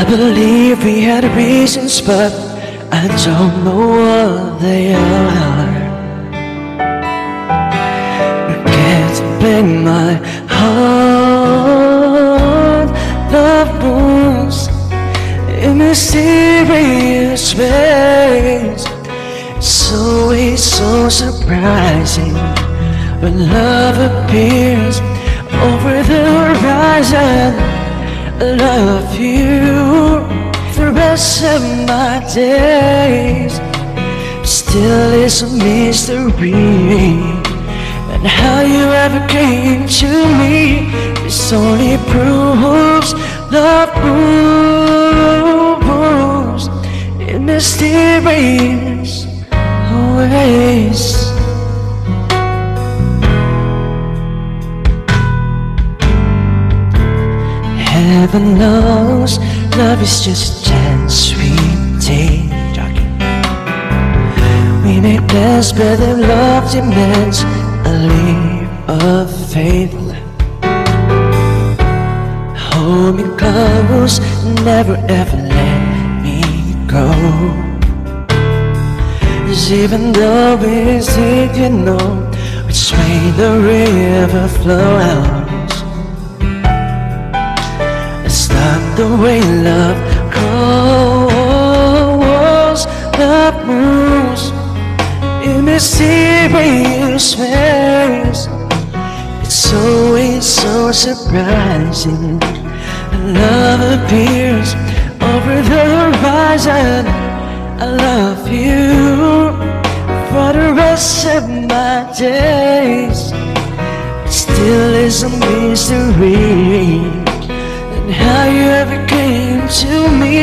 I believe we had reasons, but I don't know what they are. You can't break my heart. Love moves in mysterious ways. It's always so surprising when love appears over the horizon. I love you the rest of my days. Still it's a mystery, and how you ever came to me. This only proves love moves in mysterious ways. Heaven knows love is just chance we take. We make plans, but then love demands a leap of faith. Hold me close, never ever let me go. 'Cause even though it's deep, you know which way the river flows. It's not the way love goes. Love moves in mysterious ways. It's always so surprising. Love appears over the horizon. I love you for the rest of my days. Still is a mystery, and how you ever came to me,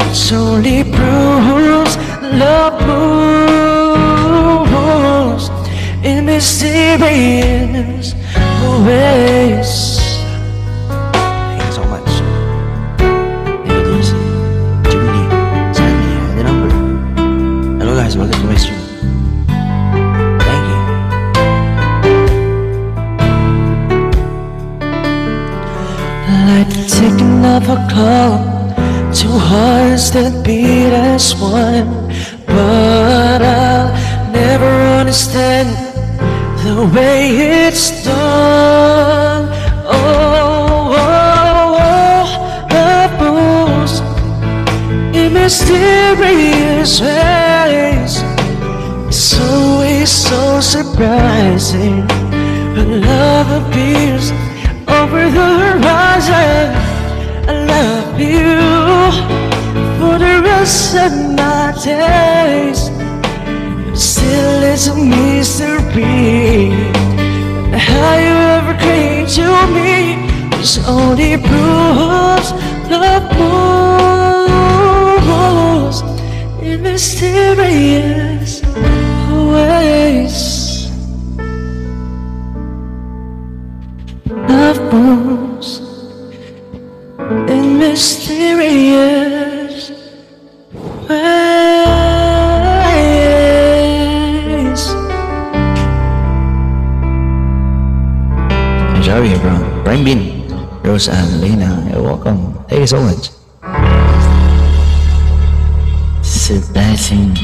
which only proves love moves in mysterious ways. Thank you so much. Julie, Sandy, the number. Hello guys, welcome to my stream. Thank you. Like the ticking of a clock, two hearts that beat as one. But I'll never understand the way it's done. Oh, love moves in mysterious ways. It's always so surprising when love appears over the horizon. I love you for the rest of my days. Still it's a mystery, and how you ever came to me is only proves love moves in mysterious ways. Love moves in mysterious ways. Sorry, bro. Brian Bean, Rose and Lena, you're welcome. Thank you so much. Surprising.